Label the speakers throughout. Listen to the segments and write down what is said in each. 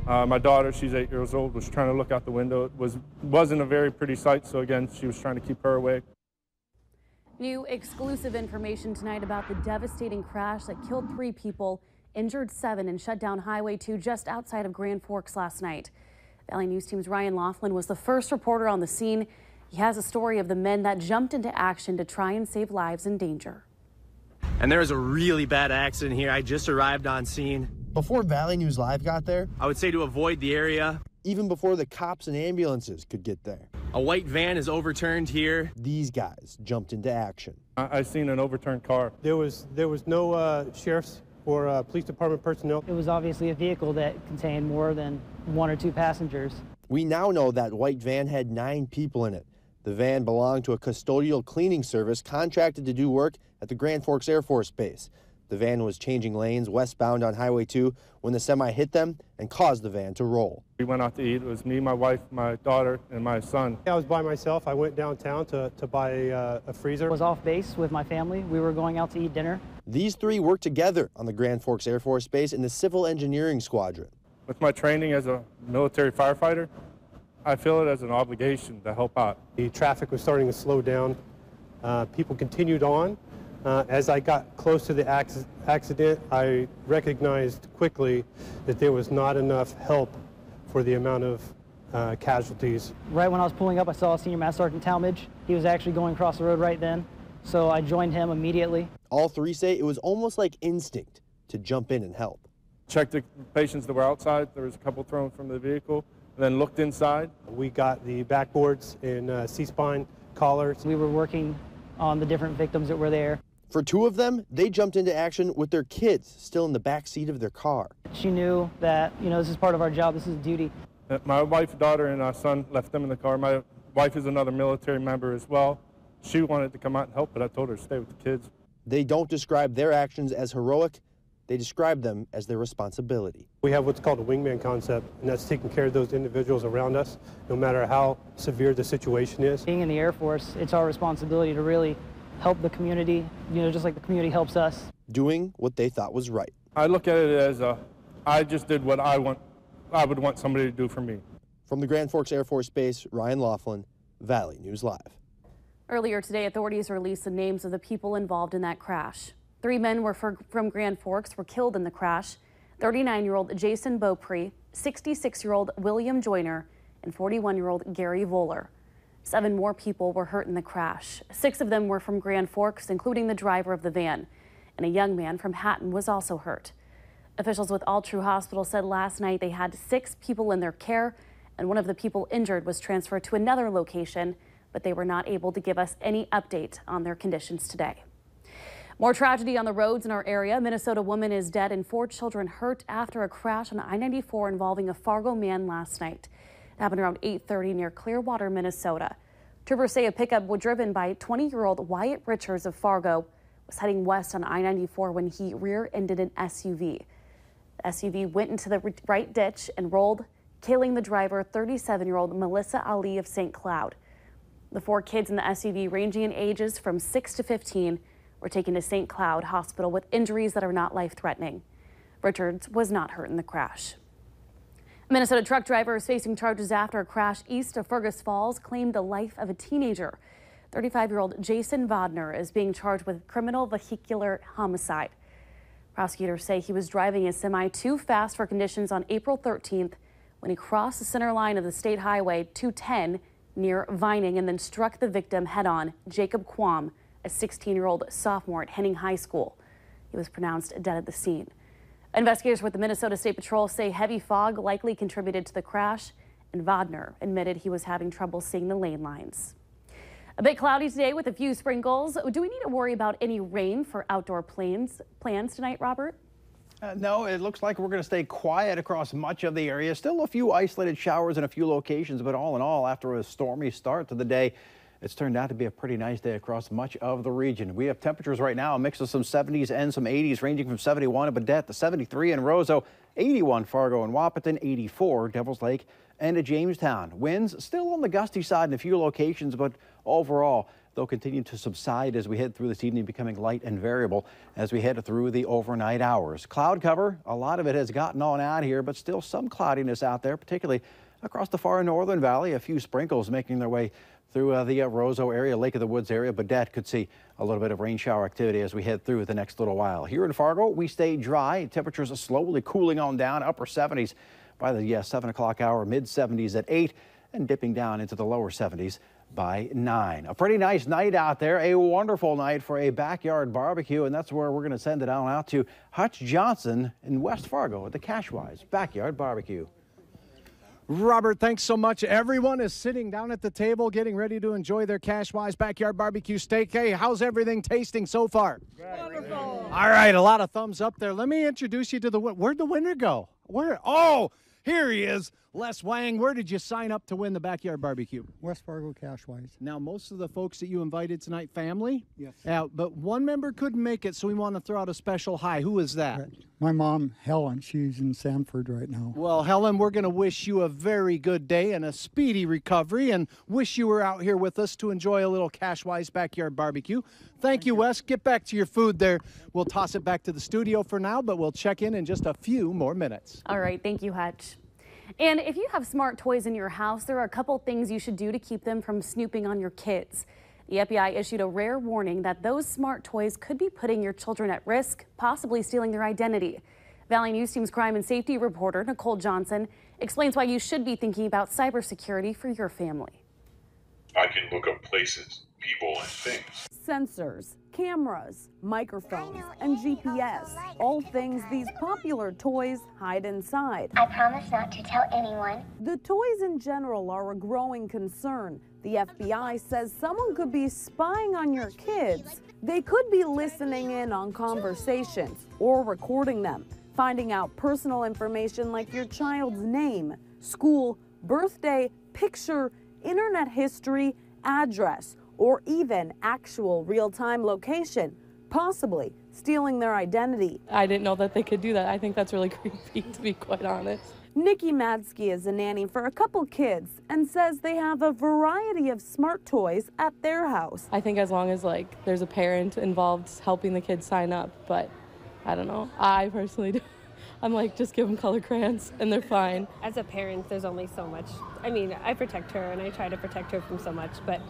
Speaker 1: My daughter, she's 8 years old, was trying to look out the window. It wasn't a very pretty sight, so again, she was trying to keep her away.
Speaker 2: New exclusive information tonight about the devastating crash that killed 3 people, injured 7, and shut down Highway 2 just outside of Grand Forks last night. Valley News Team's Ryan Laughlin was the first reporter on the scene. He has a story of the men that jumped into action to try and save lives in danger.
Speaker 3: And there was a really bad accident here. I just arrived on scene.
Speaker 4: Before Valley News Live got there,
Speaker 3: I would say to avoid the area.
Speaker 4: even before the cops and ambulances could get there,
Speaker 3: A white van is overturned here.
Speaker 4: these guys jumped into action.
Speaker 1: I seen an overturned car.
Speaker 5: There was no sheriff's or police department personnel.
Speaker 6: It was obviously a vehicle that contained more than 1 or 2 passengers.
Speaker 4: We now know that white van had 9 people in it. The van belonged to a custodial cleaning service contracted to do work at the Grand Forks Air Force Base. The van was changing lanes westbound on Highway 2 when the semi hit them and caused the van to roll.
Speaker 1: We went out to eat. It was me, my wife, my daughter, and my son.
Speaker 5: I was by myself. I went downtown to buy a freezer.
Speaker 6: I was off base with my family. We were going out to eat dinner.
Speaker 4: These 3 worked together on the Grand Forks Air Force Base in the Civil Engineering Squadron.
Speaker 1: With my training as a military firefighter, I feel it as an obligation to help out.
Speaker 5: The traffic was starting to slow down. People continued on. As I got close to the accident, I recognized quickly that there was not enough help for the amount of casualties.
Speaker 6: Right when I was pulling up, I saw Senior Master Sergeant Talmadge. He was actually going across the road right then, so I joined him immediately.
Speaker 4: All 3 say it was almost like instinct to jump in and help.
Speaker 1: Checked the patients that were outside. There was a couple thrown from the vehicle, and then looked inside.
Speaker 5: We got the backboards and C-spine collars.
Speaker 6: We were working on the different victims that were there.
Speaker 4: For 2 of them, they jumped into action with their kids still in the back seat of their car.
Speaker 6: She knew that, this is part of our job, this is duty.
Speaker 1: My wife, daughter, and our son left them in the car. My wife is another military member as well. She wanted to come out and help, but I told her to stay with the kids.
Speaker 4: They don't describe their actions as heroic. They describe them as their responsibility.
Speaker 5: We have what's called a wingman concept, and that's taking care of those individuals around us, no matter how severe the situation is.
Speaker 6: Being in the Air Force, it's our responsibility to really help the community, just like the community helps us.
Speaker 4: Doing what they thought was right.
Speaker 1: I look at it as I just did what I would want somebody to do for me.
Speaker 4: From the Grand Forks Air Force Base, Ryan Laughlin, Valley News Live.
Speaker 2: Earlier today, authorities released the names of the people involved in that crash. 3 men from Grand Forks were killed in the crash. 39-year-old Jason Beaupre, 66-year-old William Joyner, and 41-year-old Gary Voller. 7 more people were hurt in the crash. 6 of them were from Grand Forks, including the driver of the van. And a young man from Hatton was also hurt. Officials with All True Hospital said last night they had 6 people in their care, and one of the people injured was transferred to another location, but they were not able to give us any update on their conditions today. More tragedy on the roads in our area. Minnesota woman is dead and 4 children hurt after a crash on I-94 involving a Fargo man last night. It happened around 8:30 near Clearwater, Minnesota. Troopers say a pickup driven by 20-year-old Wyatt Richards of Fargo was heading west on I-94 when he rear-ended an SUV. The SUV went into the right ditch and rolled, killing the driver, 37-year-old Melissa Ali of St. Cloud. The 4 kids in the SUV, ranging in ages from 6 to 15, were taken to St. Cloud Hospital with injuries that are not life-threatening. Richards was not hurt in the crash. A Minnesota truck driver is facing charges after a crash east of Fergus Falls claimed the life of a teenager. 35-year-old Jason Vodner is being charged with criminal vehicular homicide. Prosecutors say he was driving a semi too fast for conditions on April 13th when he crossed the center line of the State Highway 210 near Vining and then struck the victim head-on, Jacob Quam, a 16-year-old sophomore at Henning High School. He was pronounced dead at the scene. Investigators with the Minnesota State Patrol say heavy fog likely contributed to the crash, and Vodner admitted he was having trouble seeing the lane lines. A bit cloudy today with a few sprinkles. Do we need to worry about any rain for outdoor plans tonight, Robert?
Speaker 7: No, it looks like we're going to stay quiet across much of the area. Still a few isolated showers in a few locations, but all in all, after a stormy start to the day, it's turned out to be a pretty nice day across much of the region. We have temperatures right now, a mix of some 70s and some 80s, ranging from 71 in Baudette to 73 in Roseau, 81 Fargo and Wahpeton, 84 Devils Lake and Jamestown. Winds still on the gusty side in a few locations, but overall, They'll continue to subside as we head through this evening, becoming light and variable as we head through the overnight hours. Cloud cover, a lot of it has gotten on out here, but still some cloudiness out there, particularly across the far northern valley. A few sprinkles making their way through the Roseau area, Lake of the Woods area. Baudette could see a little bit of rain shower activity as we head through the next little while. Here in Fargo, we stay dry. Temperatures are slowly cooling on down, upper 70s by the 7 o'clock hour, mid 70s at 8, and dipping down into the lower 70s by 9. A pretty nice night out there, a wonderful night for a backyard barbecue, and that's where we're going to send it on out to Hutch Johnson in West Fargo at the Cashwise Backyard Barbecue.
Speaker 8: Robert, thanks so much. Everyone is sitting down at the table getting ready to enjoy their Cashwise Backyard Barbecue steak. Hey, how's everything tasting so far? Wonderful. All right, a lot of thumbs up there. Let me introduce you to where'd the winner go? Oh, here he is. Les Wang, where did you sign up to win the Backyard Barbecue?
Speaker 9: West Fargo Cashwise.
Speaker 8: Now, most of the folks that you invited tonight, family?
Speaker 9: Yes.
Speaker 8: But one member couldn't make it, so we want to throw out a special hi. Who is that?
Speaker 9: Right. My mom, Helen, she's in Sanford right now.
Speaker 8: Well, Helen, we're going to wish you a very good day and a speedy recovery, and wish you were out here with us to enjoy a little Cashwise Backyard Barbecue. Thank you, Wes. Get back to your food there. We'll toss it back to the studio for now, but we'll check in just a few more minutes.
Speaker 2: All right. Thank you, Hutch. And if you have smart toys in your house, there are a couple things you should do to keep them from snooping on your kids. The FBI issued a rare warning that those smart toys could be putting your children at risk, possibly stealing their identity. Valley News Team's crime and safety reporter, Nicole Johnson, explains why you should be thinking about cybersecurity for your family.
Speaker 10: I can look up places, people, and things.
Speaker 11: Sensors, cameras, microphones, and GPS. All things these popular toys hide inside.
Speaker 12: I promise not to tell anyone.
Speaker 11: The toys in general are a growing concern. The FBI says someone could be spying on your kids. They could be listening in on conversations or recording them, finding out personal information like your child's name, school, birthday, picture, internet history, address, or even actual real-time location, possibly stealing their identity.
Speaker 13: I didn't know that they could do that. I think that's really creepy, to be quite honest.
Speaker 11: Nikki Madsky is a nanny for a couple kids and says they have a variety of smart toys at their house.
Speaker 13: I think as long as there's a parent involved helping the kids sign up, but I don't know. I personally do. I'm just give them color crayons and they're fine.
Speaker 14: As a parent, there's only so much. I mean, I protect her and I try to protect her from so much, but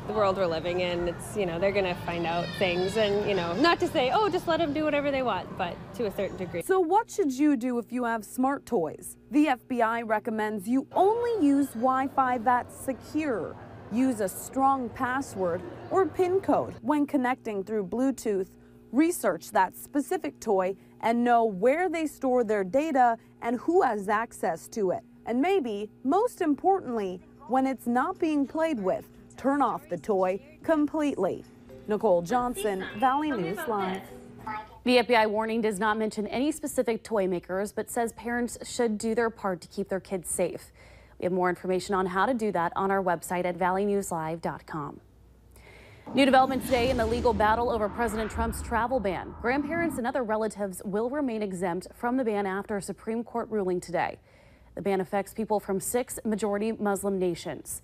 Speaker 14: the world we're living in, it's, they're going to find out things and, not to say, oh, just let them do whatever they want, but to a certain degree.
Speaker 11: So what should you do if you have smart toys? The FBI recommends you only use Wi-Fi that's secure. Use a strong password or PIN code when connecting through Bluetooth. Research that specific toy and know where they store their data and who has access to it. And maybe, most importantly, when it's not being played with, turn off the toy completely. Nicole Johnson, Valley News Live.
Speaker 2: The FBI warning does not mention any specific toy makers, but says parents should do their part to keep their kids safe. We have more information on how to do that on our website at valleynewslive.com. New developments today in the legal battle over President Trump's travel ban. Grandparents and other relatives will remain exempt from the ban after a Supreme Court ruling today. The ban affects people from 6 majority Muslim nations.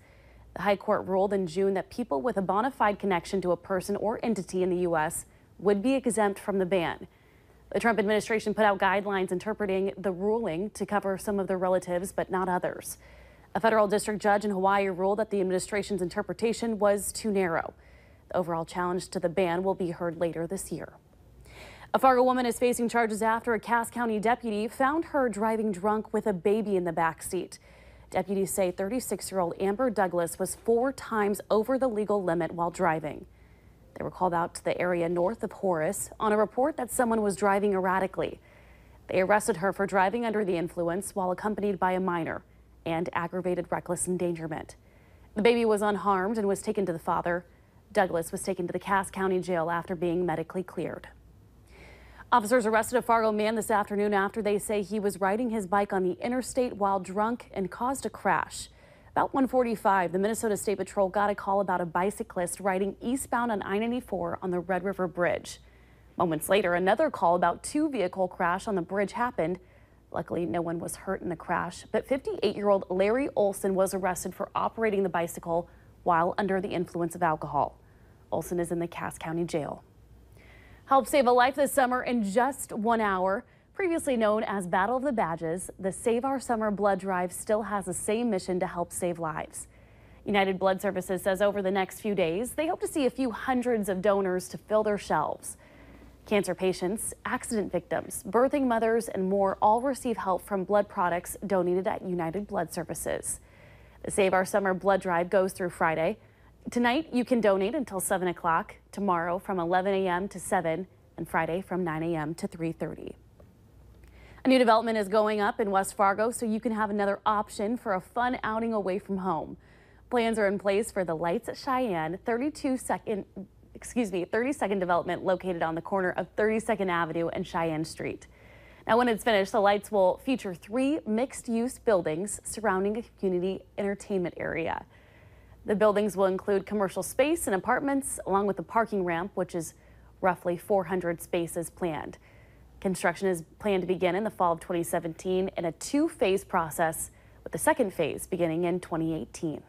Speaker 2: The High Court ruled in June that people with a bona fide connection to a person or entity in the U.S. would be exempt from the ban. The Trump administration put out guidelines interpreting the ruling to cover some of their relatives, but not others. A federal district judge in Hawaii ruled that the administration's interpretation was too narrow. The overall challenge to the ban will be heard later this year. A Fargo woman is facing charges after a Cass County deputy found her driving drunk with a baby in the back seat. Deputies say 36-year-old Amber Douglas was 4 times over the legal limit while driving. They were called out to the area north of Horace on a report that someone was driving erratically. They arrested her for driving under the influence while accompanied by a minor and aggravated reckless endangerment. The baby was unharmed and was taken to the father. Douglas was taken to the Cass County Jail after being medically cleared. Officers arrested a Fargo man this afternoon after they say he was riding his bike on the interstate while drunk and caused a crash. About 1:45, the Minnesota State Patrol got a call about a bicyclist riding eastbound on I-94 on the Red River Bridge. Moments later, another call about 2-vehicle crash on the bridge happened. Luckily, no one was hurt in the crash, but 58-year-old Larry Olson was arrested for operating the bicycle while under the influence of alcohol. Olson is in the Cass County Jail. Help save a life this summer in just 1 hour. Previously known as Battle of the Badges, the Save Our Summer blood drive still has the same mission to help save lives. United Blood Services says over the next few days, they hope to see a few hundreds of donors to fill their shelves. Cancer patients, accident victims, birthing mothers, and more all receive help from blood products donated at United Blood Services. The Save Our Summer blood drive goes through Friday. Tonight, you can donate until 7 o'clock, tomorrow from 11 a.m. to 7, and Friday from 9 a.m. to 3:30. A new development is going up in West Fargo, so you can have another option for a fun outing away from home. Plans are in place for the Lights at Cheyenne 32nd development located on the corner of 32nd Avenue and Cheyenne Street. Now, when it's finished, the Lights will feature 3 mixed-use buildings surrounding a community entertainment area. The buildings will include commercial space and apartments, along with a parking ramp, which is roughly 400 spaces planned. Construction is planned to begin in the fall of 2017 in a 2-phase process, with the second phase beginning in 2018.